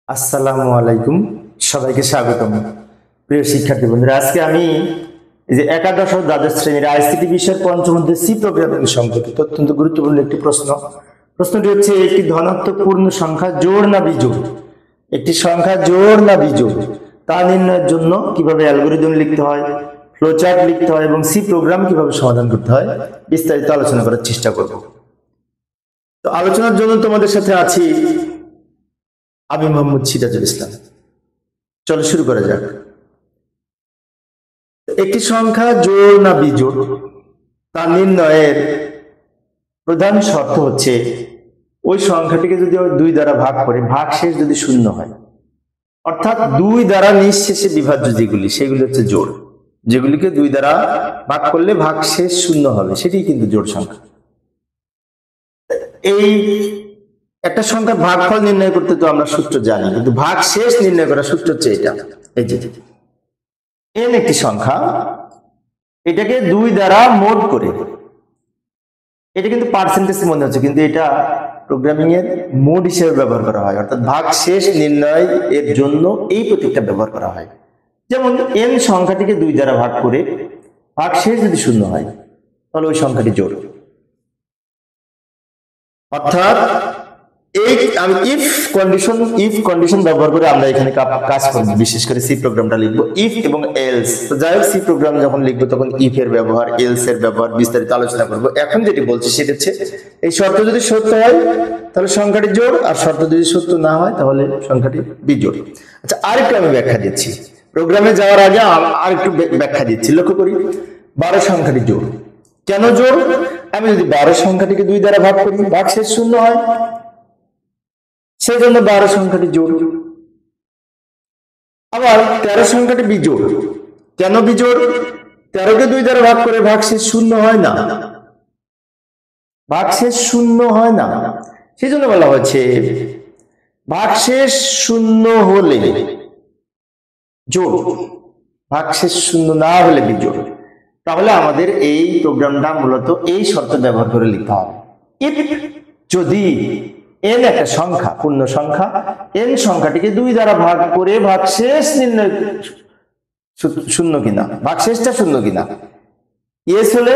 আসসালামু আলাইকুম, সবাইকে স্বাগতম। প্রিয় শিক্ষার্থী বন্ধুরা, আজকে আমি এই যে একাদশ ও দ্বাদশ শ্রেণীর আইসিটি বিষয়ের পঞ্চম অধ্যায় সি প্রোগ্রামিং সম্পর্কিত অত্যন্ত গুরুত্বপূর্ণ একটি প্রশ্নটি হচ্ছে, একটি ধনাত্মক পূর্ণ সংখ্যা জোড় না বিজোড়, একটি সংখ্যা জোড় না বিজোড় তা নির্ণয়ের জন্য কিভাবে অ্যালগরিদম লিখতে হয়, ফ্লোচার্ট লিখতে হয় এবং সি প্রোগ্রাম কিভাবে সমাধান করতে হয় বিস্তারিত আলোচনা করার চেষ্টা করব। তো আলোচনার জন্য তোমাদের সাথে আছি আমি মোহাম্মদ সিরাজুল ইসলাম। চলো শুরু করা যাক। একটি সংখ্যা জোড় না বিজোড় তা নির্ণয়ের প্রধান শর্ত হচ্ছে, ওই সংখ্যাটিকে যদি দুই দ্বারা ভাগ করে ভাগশেষ যদি শূন্য হয়, অর্থাৎ দুই দ্বারা নিঃশেষে বিভাজ্য যেগুলি সেগুলি হচ্ছে জোড়। যেগুলিকে দুই দ্বারা ভাগ করলে ভাগশেষ শূন্য হবে সেটি কিন্তু জোড় সংখ্যা। এই একটা সংখ্যার ভাগফল নির্ণয় করতে তো আমরা সূত্র জানি, কিন্তু ভাগশেষ নির্ণয় করার সূত্র হচ্ছে এটা। এই যে n একটি সংখ্যা, এটাকে দুই দ্বারা মোড করে, এটা কিন্তু পার্সেন্টেজ মনে হচ্ছে, কিন্তু এটা প্রোগ্রামিং এর মোড হিসেবে ব্যবহার করা হয়, অর্থাৎ ভাগশেষ নির্ণয় এর জন্য এই প্রতীকটা ব্যবহার করা হয়। যেমন n সংখ্যাটিকে দুই দ্বারা ভাগ করে ভাগশেষ যদি শূন্য হয় তাহলে ওই সংখ্যাটি জোড়। অর্থাৎ এই আমি ইফ কন্ডিশন ব্যবহার করে আমরা এখানে কাজ করব, বিশেষ করে সি প্রোগ্রামটা লিখবো ইফ এবং এলস। তো যাই হোক, সি প্রোগ্রাম যখন লিখবো তখন ইফ এর ব্যবহার, এলস এর ব্যবহার বিস্তারিত আলোচনা করব। এখন যেটি বলছি সেটা হচ্ছে, এই শর্ত যদি সত্য হয় তাহলে সংখ্যাটি জোড়, আর শর্ত যদি সত্য না হয় তাহলে সংখ্যাটি বিজোড়। আচ্ছা, আরেকটু আমি ব্যাখ্যা দিচ্ছি, প্রোগ্রামে যাওয়ার আগে আরেকটু ব্যাখ্যা দিচ্ছি। লক্ষ্য করি, 12 সংখ্যাটি জোড়। কেন জোড়? আমি যদি 12 সংখ্যাটিকে দুই দ্বারা ভাগ করি ভাগশেষ শূন্য হয়, সেই জন্য 12 সংখ্যাটি জোড়। আবার 13 সংখ্যাটি বিজোড়। কেন বিজোড়? 13কে দুই দ্বারা ভাগ করে ভাগশেষ শূন্য হয় না, ভাগশেষ শূন্য হয় না, সেই জন্য বলা হয়েছে ভাগশেষ শূন্য হলে জোড়, ভাগশেষ শূন্য না হলে বিজোড়। তাহলে আমাদের এই প্রোগ্রামটা মূলত এই শর্ত ব্যবহার করে লিখতে হবে। ইফ যদি n একটা সংখ্যা, পূর্ণ সংখ্যা, n সংখ্যাটিকে দুই দ্বারা ভাগ করে ভাগশেষ নির্ণয় শূন্য কিনা, ভাগশেষটা শূন্য কিনা, ইয়েস হলে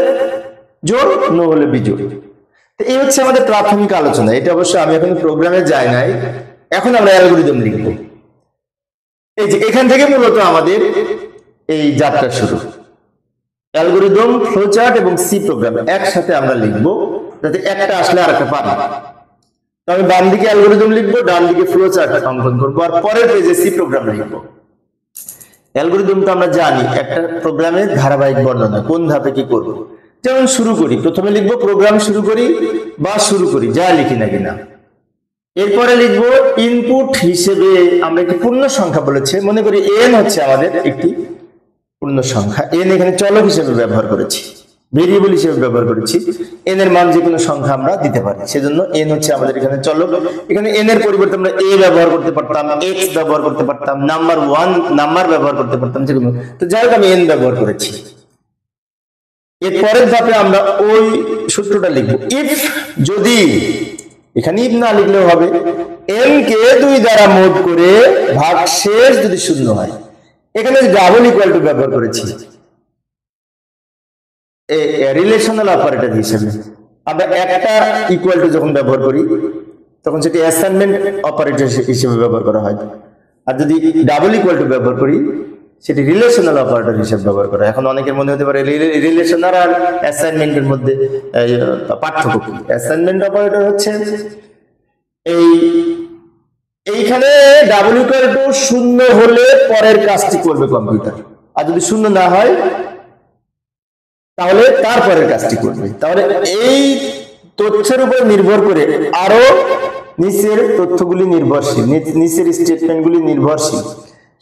জোড়, নো হলে বিজোড়। তো এই হচ্ছে আমাদের প্রাথমিক আলোচনা। এটা অবশ্য আমি এখন প্রোগ্রামে যাই নাই, এখন আমরা অ্যালগরিদম লিখব। এই যে এখান থেকে মূলত আমাদের এই যাত্রা শুরু। অ্যালগরিদম, ফ্লোচার্ট এবং সি প্রোগ্রাম একসাথে আমরা লিখব, যাতে একটা আসলে আর একটা পারি। আমি বাম দিকে অ্যালগরিদম লিখবো, ডান দিকে ফ্লোচার্ট অঙ্কন করবো, আর পরের পেজে সি প্রোগ্রাম লিখবো। অ্যালগরিদম তো আমরা জানি, একটা প্রোগ্রামের ধারাবাহিক বর্ণনা, কোন ধাপে কি করব। যেমন শুরু করি, প্রথমে লিখবো প্রোগ্রাম শুরু করি বা শুরু করি, যা লিখি না কিনা। এরপরে লিখবো ইনপুট হিসেবে আমরা একটি পূর্ণ সংখ্যা বলেছে, মনে করি n হচ্ছে আমাদের একটি পূর্ণ সংখ্যা। n এখানে চলক হিসেবে ব্যবহার করেছি, ভেরিয়েবল হিসেবে ব্যবহার করেছি। n এর মান যে কোনো সংখ্যা আমরা দিতে পারি, সেজন্য n হচ্ছে আমাদের এখানে চলক। এখানে n এর পরিবর্তে আমরা a ব্যবহার করতে পারতাম, x ব্যবহার করতে পারতাম, নাম্বার 1 নাম্বার ব্যবহার করতে পারতাম, যে কোনো। তো যাই হোক, আমি n ব্যবহার করেছি। এর পরের ধাপে আমরা ওই সূত্রটা লিখবো, ইফ যদি, এখানে ইফ না লিখলেও হবে, n কে দুই দ্বারা মোড করে ভাগশেষ যদি শূন্য হয়। এখানে ডাবল ইকুয়াল টু ব্যবহার করেছি রিলেশনাল অপারেটর হিসেবে। আমরা একটা ইকুয়াল টু যখন ব্যবহার করি তখন সেটি অ্যাসাইনমেন্ট অপারেটর হিসেবে ব্যবহার করা হয়, আর যদি ডাবল ইকুয়াল টু ব্যবহার করি সেটি রিলেশনাল অপারেটর হিসেবে ব্যবহার করা হয়। এখন অনেকের মনে হতে পারে রিলেশনাল আর অ্যাসাইনমেন্টের মধ্যে পার্থক্য কি? অ্যাসাইনমেন্ট অপারেটর হচ্ছে এইখানে ডাবল ইকুয়াল টু শূন্য হলে পরের কাজটি করবে কম্পিউটার, আর যদি শূন্য না হয় তাহলে তারপরের কাজটি করবে। তাহলে এই তথ্যের উপর নির্ভর করে আরো নিচের তথ্যগুলি নির্ভরশীল, নিচের স্টেটমেন্টগুলি নির্ভরশীল,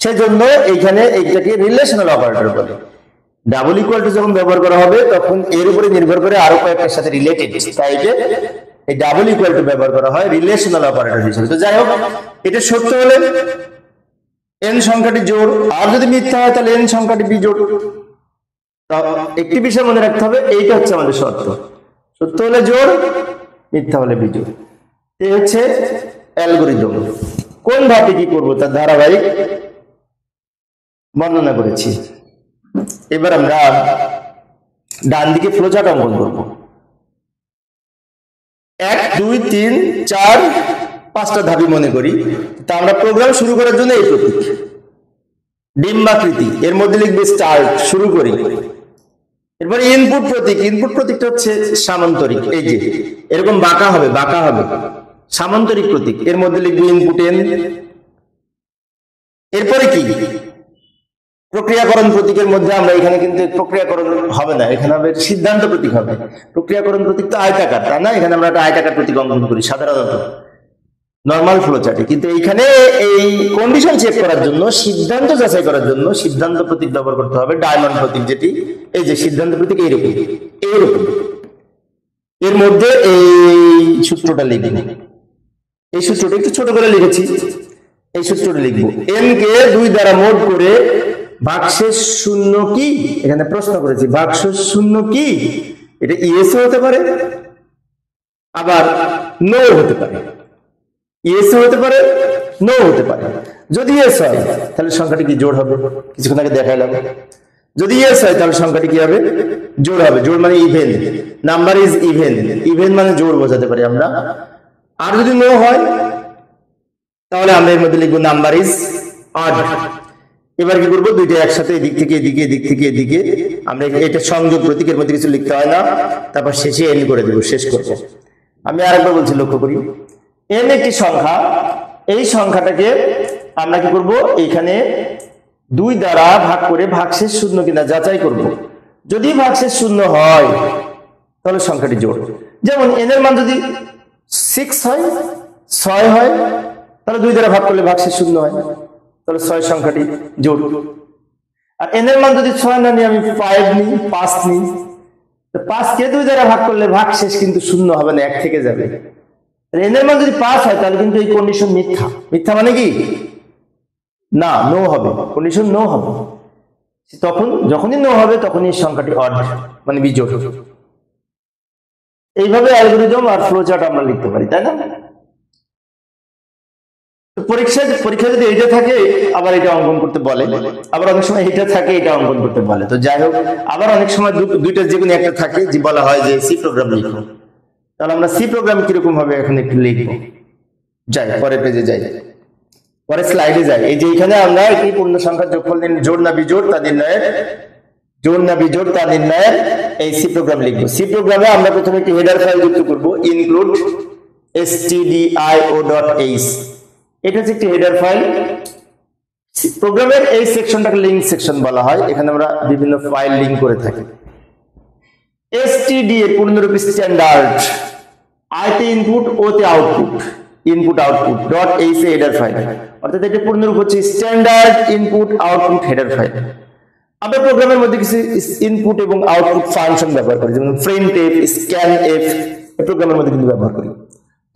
সেজন্য এইখানে এইটাকে রিলেশনাল অপারেটর বলে। ডাবল ইকুয়াল টু যখন ব্যবহার করা হবে তখন এর উপরে নির্ভর করে আরো কয়েকটার সাথে রিলেটেড, তাই এই ডাবল ইকুয়াল টু ব্যবহার করা হয় রিলেশনাল অপারেটর হিসেবে। তো যাই হোক, এটা সত্য হলে n সংখ্যাটি জোড়, আর যদি মিথ্যা হয় তাহলে n সংখ্যাটি বিজোড়। একটি বিষয় মনে রাখতে হবে, এইটা হচ্ছে আমাদের শর্ত, সত্য হলে জোড়, মিথ্যা হলে বিজোড়। এই হচ্ছে অ্যালগরিদম। কোন কোন ধাপে কি করব তার ধারাবাহিক বর্ণনা করেছি। এবার আমরা ডান দিকে ফ্লোচার্ট অঙ্কন করব। 1 2 3 4 5টা ধাপই মনে করি। তা আমরা প্রোগ্রাম শুরু করার জন্য এই প্রতীক ডিম্বাকৃতি, এর মধ্যে লিখবে স্টার্ট, শুরু করি। এরপরে ইনপুট প্রতীক, ইনপুট প্রতীকটা হচ্ছে সামান্তরিক, এই যে এরকম বাঁকা হবে, বাঁকা হবে, সামান্তরিক প্রতীক, এর মধ্যে লিখবে ইনপুট এন। এরপরে কি প্রক্রিয়াকরণ প্রতীকের মধ্যে আমরা এখানে কিন্তু প্রক্রিয়াকরণ হবে না, এখানে হবে সিদ্ধান্ত প্রতীক হবে। প্রক্রিয়াকরণ প্রতীক তো আয়তাকার, তাই না? এখানে আমরা একটা আয়তাকার প্রতীক অঙ্কন করি সাধারণত নরমাল ফ্লো চার্টে, কিন্তু এইখানে এই কন্ডিশন চেক করার জন্য, সিদ্ধান্ত যাচাই করার জন্য সিদ্ধান্ত প্রতীক ব্যবহার করতে হবে, ডায়মন্ড প্রতীক, যেটি এই যে সিদ্ধান্ত প্রতীক এইরকম এইরকম। এর মধ্যে এই সূত্রটা লিখবে, এই সূত্রটা একটু ছোট করে লিখেছি, এই সূত্রটা লিখবো। এন কে 2 দ্বারা মোড করে ভাগশেষ শূন্য কি, এখানে প্রশ্ন করেছি ভাগশেষ শূন্য কি, এটা ইয়েস হতে পারে আবার নো হতে পারে, ইয়েস হতে পারে নো হতে পারে। যদি ইয়েস হয় তাহলে সংখ্যাটি কি জোড় হবে, কিছুক্ষণ আগে দেখাইলাম। যদি ইয়েস হয় তাহলে সংখ্যাটি কি হবে, জোড় হবে। জোড় মানে even, number is even, even মানে জোড় বোঝাতে পারি আমরা। আর যদি নো হয় তাহলে আমরা এর মধ্যে লিখবো নাম্বার ইজ অড। এবার কি করবো, দুইটা একসাথে এদিক থেকে এদিকে, এদিক থেকে এদিকে, আমরা এটা সংযোগ প্রতীকের মধ্যে কিছু লিখতে হয় না, তারপর শেষে এন্ড করে দেবো, শেষ করবো। আমি আরেকবার বলছি, লক্ষ্য করি, এন একটি সংখ্যা, এই সংখ্যাটাকে আমরা কি করব, এইখানে 2 দ্বারা ভাগ করে ভাগশেষ শূন্য কিনা যাচাই করব। যদি ভাগশেষ শূন্য হয় তাহলে সংখ্যাটি জোড়। যেমন এন এর মান যদি 6 হয়, 6 হয়, তাহলে 2 দ্বারা ভাগ করলে ভাগশেষ শূন্য হয়, তাহলে 6 সংখ্যাটি জোড়। আর এন এর মান যদি 6 না নিয়ে আমি 5 নিই, 5 নিই, তো 5 কে 2 দ্বারা ভাগ করলে ভাগশেষ কিন্তু শূন্য হবে না, 1 থেকে যাবে। এন এর মান যদি 5 হয় তাহলে কিন্তু এই কন্ডিশন মিথ্যা। মিথ্যা মানে কি, না, নো হবে, কন্ডিশন নো হবে। তখন যখনই নো হবে তখনই সংখ্যাটি অড মানে বিজোড়। এইভাবে অ্যালগরিদম আর ফ্লো চার্ট আমরা লিখতে পারি, তাই না? পরীক্ষা যদি এইটা থাকে আবার এটা অঙ্কন করতে বলে, আবার অনেক সময় এটা থাকে এটা অঙ্কন করতে বলে। তো যাই হোক, আবার অনেক সময় দুইটা যে কোনো একটা থাকে, যে বলা হয় যে সি প্রোগ্রাম লিখো। তাহলে আমরা সি প্রোগ্রাম কিরকম হবে এখন একটু লিখবো। যাই পরের পেজে যাই, পরের স্লাইডে যাই। এই যে এখানে আমরা একটি পূর্ণ সংখ্যার যোগফল জোড় না বিজোড় তা নির্ণয়ের, জোড় না বিজোড় তা নির্ণয়ের এই সি প্রোগ্রাম লিখবো। সি প্রোগ্রামে আমরা প্রথমে একটি হেডার ফাইল যুক্ত করব, ইনক্লুড stdio.h। এটা হচ্ছে একটি হেডার ফাইল। প্রোগ্রামের এই সেকশনটাকে লিংক সেকশন বলা হয়, এখানে আমরা বিভিন্ন ফাইল লিংক করে থাকি। std এর পূর্ণরূপ স্ট্যান্ডার্ড, আইতে ইনপুট, ওতে output, input output dot H header file, অর্থাৎ এটা পূর্ণরূপ হচ্ছে standard input output header file. আমরা প্রোগ্রামের মধ্যে কিছু ইনপুট এবং আউটপুট ফাংশন ব্যবহার করি, যেমন printf, scanf, এই প্রোগ্রামের মধ্যে কিন্তু ব্যবহার করি।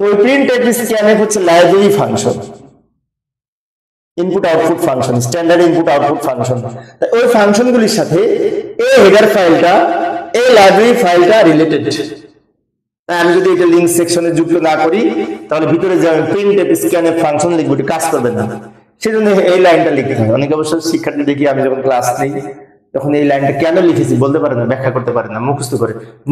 তো ওই printf, scanf হচ্ছে library function, input output function, standard input output function. তাই ওই ফাংশনগুলির সাথে এই হেডার ফাইলটা, এই লাইব্রেরি ফাইলটা রিলেটেড। তাই আমি যদি এটা লিংক সেকশনে যুক্ত না করি তাহলে ভিতরে যে আমি printf, scanf ফাংশন লিখবো, এটা কাজ করবে না। সেজন্য এই লাইনটা লিখতে হয়। অনেকে অবশ্য শিক্ষার্থী দেখি আমি যখন ক্লাস নেই তখন এই লাইনটা কেন লিখেছি বলতে পারে না, ব্যাখ্যা করতে পারে না,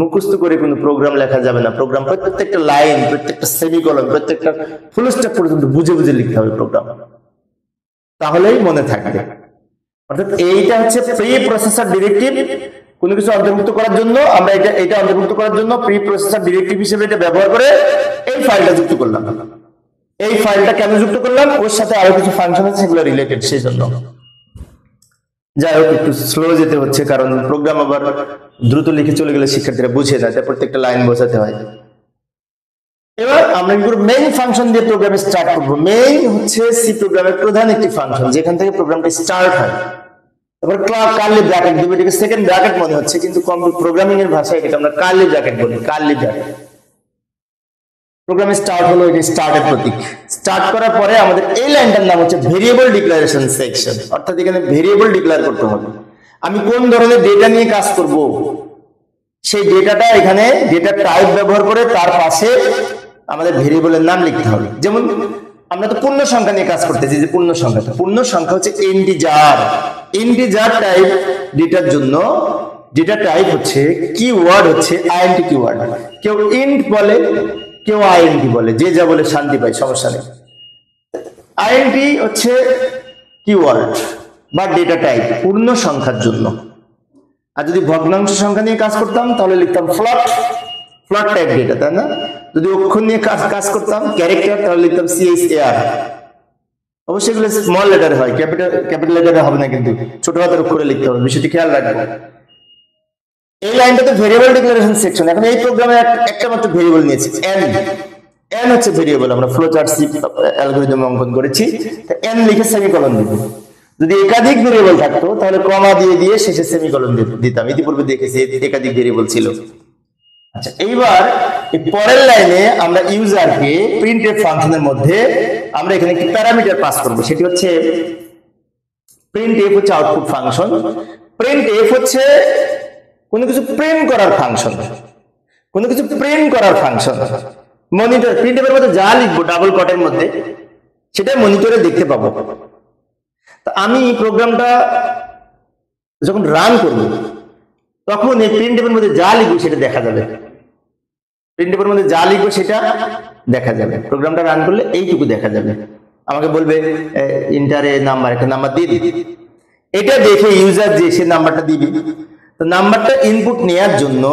মুখস্থ করে কোনো প্রোগ্রাম লেখা যাবে না। প্রোগ্রাম প্রত্যেকটা লাইন, প্রত্যেকটা সেমিকোলন, প্রত্যেকটা ফুল স্টপ পর্যন্ত বুঝে বুঝে লিখতে হবে প্রোগ্রাম, তাহলেই মনে থাকবে। অর্থাৎ এইটা হচ্ছে প্রি প্রসেসর ডিরেক্টিভ। কোনো কিছু অন্তর্ভুক্ত করার জন্য আমরা এটা অন্তর্ভুক্ত করার জন্য প্রি প্রসেসর ডিরেক্টিভ হিসেবে এটা ব্যবহার করে এই ফাইলটা যুক্ত করলাম। এই ফাইলটা কেন যুক্ত করলাম, ওর সাথে আরো কিছু ফাংশন আছে সেগুলো রিলেটেড, সেই জন্য। যাই হোক, একটু স্লো যেতে হচ্ছে কারণ প্রোগ্রাম আবার দ্রুত লিখে চলে গেলে শিক্ষার্থীরা বুঝে যায়, তাই প্রত্যেকটা লাইন বোঝাতে হয়। এবার আমরা কি করব, মেইন ফাংশন দিয়ে প্রোগ্রাম স্টার্ট করব। মেইন হচ্ছে সি প্রোগ্রামের প্রধান একটি ফাংশন, যেখান থেকে প্রোগ্রামটা স্টার্ট হয়। তারপর কার্লি ব্র্যাকেট দেব, এটাকে সেকেন্ড ব্র্যাকেট মনে হচ্ছে, কিন্তু প্রোগ্রামিং এর ভাষায় এটাকে আমরা কার্লি ব্র্যাকেট বলি, কার্লি ব্র্যাকেট। প্রোগ্রামে স্টার্ট হলো, এটা স্টার্টের প্রতীক। স্টার্ট করার পরে আমাদের এই লাইনটার নাম হচ্ছে ভেরিয়েবল ডিক্লারেশন সেকশন, অর্থাৎ এখানে ভেরিয়েবল ডিক্লেয়ার করতে হবে। আমি কোন ধরনের ডেটা নিয়ে কাজ করব সেই ডেটাটা এখানে ডেটা টাইপ ব্যবহার করে তার পাশে আমাদের ভেরিয়েবলের নাম লিখতে হবে। যেমন আমরা তো পূর্ণ সংখ্যা নিয়ে কাজ করতেছি, যে পূর্ণ সংখ্যা, তো পূর্ণ সংখ্যা হচ্ছে ইন্টিজার টাইপ ডেটার জন্য ডেটা টাইপ হচ্ছে কিওয়ার্ড হচ্ছে আইএনটি কিওয়ার্ড। কেউ ইন্ট বলে, কেউ আইএনটি বলে, যে যা বলে শান্তি পায়, সমস্যা নেই। আইএনটি হচ্ছে কিওয়ার্ড বা ডেটা টাইপ পূর্ণ সংখ্যার জন্য। আর যদি ভগ্নাংশ সংখ্যা নিয়ে কাজ করতাম তাহলে লিখতাম ফ্লট টাইপ ডেটা, তাই না? যদি অক্ষর নিয়ে কাজ করতাম ক্যারেক্টার, তাহলে লিখতাম CHAR। অবশ্যই এগুলো স্মল লেটারে হয়, ক্যাপিটাল লেটারে হবে না, কিন্তু ছোট হাতের অক্ষরে লিখতে হবে, বিষয়টি খেয়াল রাখবো। এই লাইনটাতে ভেরিয়েবল ডিক্লারেশন সেকশন। এখন এই প্রোগ্রামে একটা মাত্র ভেরিয়েবল নিয়েছি, n হচ্ছে ভেরিয়েবল। আমরা ফ্লোচার্ট সি অ্যালগরিদম অঙ্কন করেছি, n লিখে সেমিকলন দিব। যদি একাধিক ভেরিয়েবল থাকতো তাহলে কমা দিয়ে শেষে সেমিকলন দিতাম, ইতিপূর্বে দেখেছি একাধিক ভেরিয়েবল ছিল। আচ্ছা, এইবার এই পরের লাইনে আমরা ইউজারকে প্রিন্টএফ ফাংশনের মধ্যে আমরা এখানে একটি প্যারামিটার পাস করব, সেটি হচ্ছে প্রিন্টএফ হচ্ছে আউটপুট ফাংশন। প্রিন্টএফ হচ্ছে কোনো কিছু প্রিন্ট করার ফাংশন, কোনো কিছু প্রিন্ট করার ফাংশন। মনিটর প্রিন্টএফের মধ্যে যা লিখবো ডাবল কটের মধ্যে সেটা মনিটরে দেখতে পাবো। তা আমি প্রোগ্রামটা যখন রান করব তখন এই প্রিন্টএফের মধ্যে যা লিখবো সেটা দেখা যাবে, প্রিন্টএফের মধ্যে যা লিখবো সেটা দেখা যাবে। প্রোগ্রামটা রান করলে এইটুকু দেখা যাবে। আমাকে বলবে ইন্টারে নাম্বার, একটা নাম্বার দিয়ে দিবি, এটা দেখে ইউজার যে সে নাম্বারটা দিবি। তো নাম্বারটা ইনপুট নেওয়ার জন্য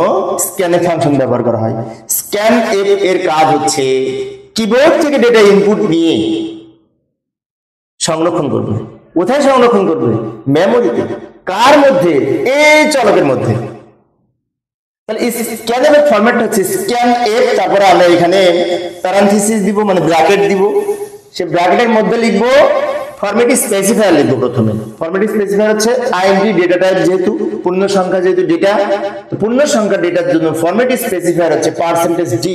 স্ক্যানএফ ফাংশন ব্যবহার করা হয়। স্ক্যানএফ এর কাজ হচ্ছে কিবোর্ড থেকে ডেটা ইনপুট নিয়ে সংরক্ষণ করবে। কোথায় সংরক্ষণ করবে? মেমোরিতে। কার মধ্যে? এই চলকের মধ্যে। তাহলে স্ক্যানএফ এর ফরম্যাট হচ্ছে স্ক্যানএফ, তারপরে আমরা এখানে প্যারান্থেসিস দিব, মানে ব্র্যাকেট দিব। সে ব্র্যাকেটের মধ্যে লিখবো ফরম্যাট স্পেসিফায়ার লিখবো প্রথমে। ফরম্যাট স্পেসিফায়ার হচ্ছে আইএনটি ডেটা টাইপ, যেহেতু পূর্ণ সংখ্যা, যেহেতু ডেটা, তো পূর্ণ সংখ্যা ডেটার জন্য ফরম্যাট স্পেসিফায়ার হচ্ছে %d।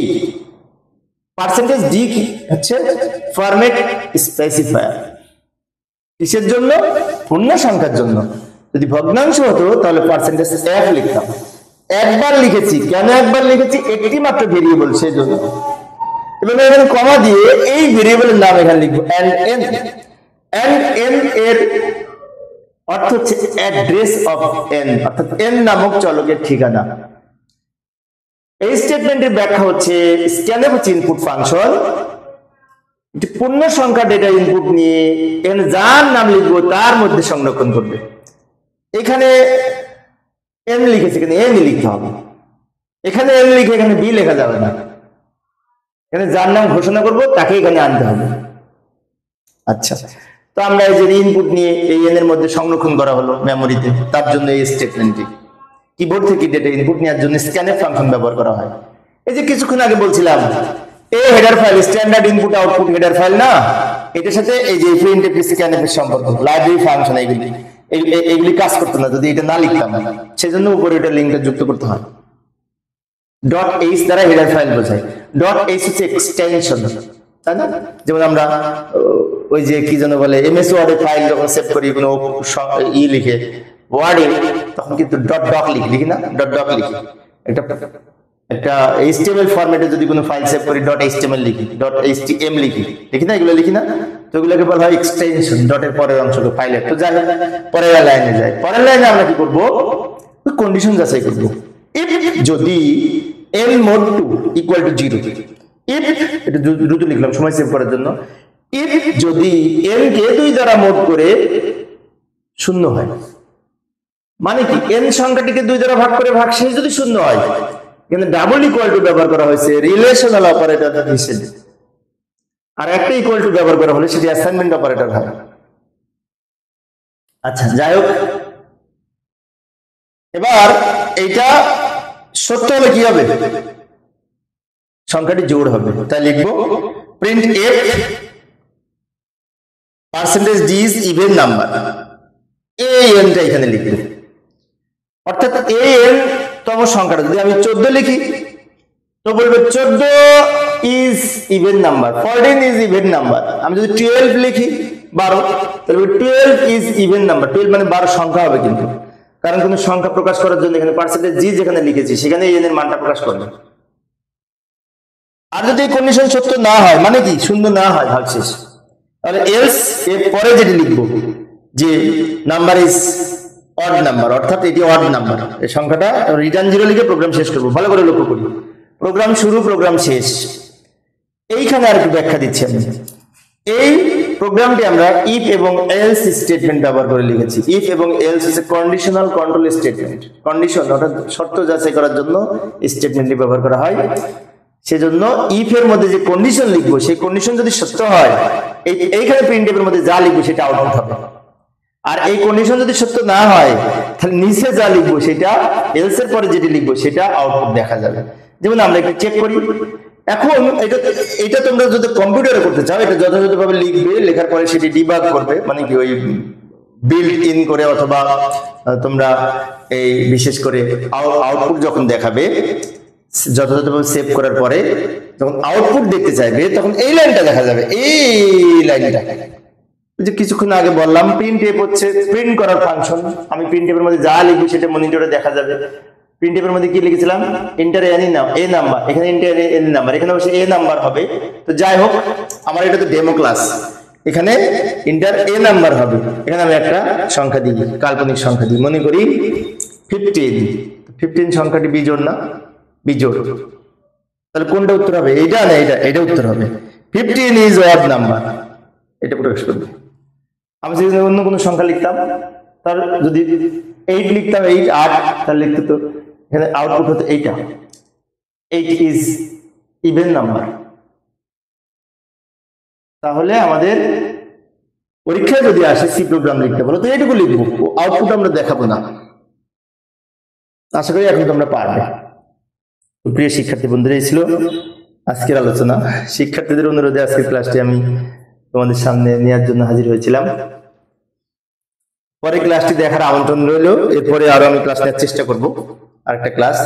%d কি হচ্ছে ফরম্যাট স্পেসিফায়ার। কিসের জন্য? পূর্ণ সংখ্যার জন্য। যদি ভগ্নাংশ হতো তাহলে %f লিখতাম। একবার লিখেছি, কেন একবার লিখেছি? একটি মাত্র ভেরিয়েবল, সেই জন্য। এবং এখানে কমা দিয়ে এই ভেরিয়েবলের নাম এখানে লিখবো n এর অর্থ হচ্ছে অ্যাড্রেস অফ n, অর্থাৎ n নামক চলকের ঠিকানা। এই স্টেটমেন্টের ব্যাখ্যা হচ্ছে স্ক্যানএফ হচ্ছে ইনপুট ফাংশন, একটি পূর্ণ সংখ্যা ডেটা ইনপুট নিয়ে এখানে যার নাম লিখবো তার মধ্যে সংরক্ষণ করবে। এখানে n লিখেছে, এখানে n লিখতে হবে। এখানে n লিখে এখানে b লেখা যাবে না, এখানে যার নাম ঘোষণা করব তাকে এখানে আনতে হবে। আচ্ছা, তো আমরা এই যে ইনপুট নিয়ে এই n এর মধ্যে সংরক্ষণ করা হলো মেমোরিতে, তার জন্য এই স্টেটমেন্টটি। কিবোর্ড থেকে ডেটা ইনপুট নেওয়ার জন্য স্ক্যানএফ ফাংশন ব্যবহার করা হয়। এই যে কিছুক্ষণ আগে বলছিলাম এই header file, standard input output header file না, এটার সাথে এই যে প্রিন্টএফ স্ক্যানএফ এর সম্পর্ক, লাইব্রেরি ফাংশন, এগুলি কাজ করতো না যদি এটা না লিখতাম। সেজন্য উপরে এটা লিঙ্কটা যুক্ত করতে হয়। .h দ্বারা হেডার ফাইল বোঝায়। .h হচ্ছে এক্সটেনশন, তাই না? যেমন আমরা ওই যে কি যেন বলে এমএস ওয়ার্ডে ফাইল যখন সেভ করি কোনো লিখে ওয়ার্ডে, তখন কিন্তু .doc লিখি না, .doc লিখি। একটা HTML ফরম্যাটে যদি কোনো ফাইল সেভ করি .html লিখি, .htm লিখি না, এগুলো লিখি না, তো এগুলোকে বলা হয় এক্সটেনশন, ডটের পরের অংশকে ফাইলের। তো যাই পরের লাইনে যায়, পরের লাইনে আমরা কি করবো? কন্ডিশন যাচাই করবো। ইফ যদি n mod 2 = 0, ইফ, এটা দ্রুত লিখলাম সময় সেভ করার জন্য, ইফ যদি n কে 2 দ্বারা মোড করে 0 হয়, মানে কি n সংখ্যাটিকে 2 দ্বারা ভাগ করে ভাগশেষ যদি 0 হয়, এখানে ডাবল ইকুয়াল টু ব্যবহার করা হয়েছে রিলেশনাল অপারেটর হিসেবে, আর একটা ইকুয়াল টু ব্যবহার করা হলে সেটি অ্যাসাইনমেন্ট অপারেটর হয়। আচ্ছা, যাই হোক, এবার এইটা সত্য হলে কি হবে? সংখ্যাটি জোড় হবে, তাই লিখবো print F % d is even number, এই nটা এখানে লিখবে। অর্থাৎ এই n তম সংখ্যাটা যদি আমি 14 লিখি তো বলবে 14 is even number, 14 is even number। আমি যদি 12 লিখি 12, তাহলে 12 is even number। 12 মানে 12 সংখ্যা হবে, কিন্তু কারণ কোন সংখ্যা প্রকাশ করার জন্য এখানে %g যেখানে লিখেছি সেখানে n এর মানটা প্রকাশ করবে। আর যদি কন্ডিশন সত্য না হয়, মানে কি 0 না হয় ভাগশেষ, তাহলে এলস এর পরে যেটা লিখবো যে নাম্বার ইজ অড নাম্বার, অর্থাৎ এটি অড নাম্বার, এই সংখ্যাটা রিটার্ন 0 লিখে প্রোগ্রাম শেষ করবো। ভালো করে লক্ষ্য করি, প্রোগ্রাম শুরু প্রোগ্রাম শেষ। এইখানে আর কি ব্যাখ্যা দিচ্ছি আমি। এই প্রোগ্রামটি আমরা ইফ এবং এলস স্টেটমেন্ট ব্যবহার করে লিখেছি। ইফ এবং এলস হচ্ছে কন্ডিশনাল কন্ট্রোল স্টেটমেন্ট, কন্ডিশন অর্থাৎ শর্ত যাচাই করার জন্য স্টেটমেন্টটি ব্যবহার করা হয়। সেজন্য ইফ এর মধ্যে যে কন্ডিশন লিখবো সেই কন্ডিশন যদি সত্য হয়, এইখানে প্রিন্টএফ এর মধ্যে যা লিখবো সেটা আউটপুট হবে। আর এই কন্ডিশন যদি সত্য না হয় তাহলে নিচে যা লিখবো সেটা, এলস এর পরে যেটি লিখবো সেটা আউটপুট দেখা যাবে। যেমন আমরা একটু চেক করি। এখন এটা তোমরা যদি কম্পিউটারে করতে চাও, এটা যথাযথভাবে লিখবে, লেখার পরে সেটি ডিবাগ করবে, মানে কি ওই বিল্ড ইন করে, অথবা তোমরা এই বিশেষ করে আউটপুট যখন দেখাবে যথাযথভাবে সেভ করার পরে যখন আউটপুট দেখতে চাইবে তখন এই লাইনটা দেখা যাবে, এই লাইনটা। যে কিছুক্ষণ আগে বললাম প্রিন্টএফ হচ্ছে প্রিন্ট করার ফাংশন। আমি প্রিন্টএফের মধ্যে যা লিখবো সেটা মনিটরে দেখা যাবে। প্রিন্টএফের মধ্যে কি লিখেছিলাম, এন্টার এনি নাম এ নাম্বার, এখানে এন্টার এনি নাম্বার, এখানে অবশ্যই এ নাম্বার হবে। তো যাই হোক, আমার এটা তো ডেমো ক্লাস, এখানে এন্টার এ নাম্বার হবে। এখানে আমি একটা সংখ্যা দিই, কাল্পনিক সংখ্যা দিই, মনে করি 15। 15 সংখ্যাটি বিজোড় না, বিজোড়। তাহলে কোনটা উত্তর হবে, এইটা না এটা উত্তর হবে। 15 ইজ অড নাম্বার, এটা প্রকাশ করবে। আমি যদি অন্য কোনো সংখ্যা লিখতাম, তার যদি 8 লিখতাম, 8 তাহলে লিখতে তো এখানে আউটপুট হতো এইটা, 8 ইজ ইভেন নাম্বার। তাহলে আমাদের পরীক্ষায় যদি আসে সি প্রোগ্রাম লিখতে বলো তো এইটুকু লিখবো, আউটপুট আমরা দেখাবো না। আশা করি এখন তোমরা পারবে। প্রিয় শিক্ষার্থী বন্ধুরা, এই ছিল আজকের আলোচনা। শিক্ষার্থীদের অনুরোধে আজকের ক্লাসটি আমি তোমাদের সামনে নেওয়ার জন্য হাজির হয়েছিলাম। পরে ক্লাসটি দেখার আমন্ত্রণ রইল। এরপরে আরো আমি ক্লাস নেওয়ার চেষ্টা করবো, আরেকটা ক্লাস।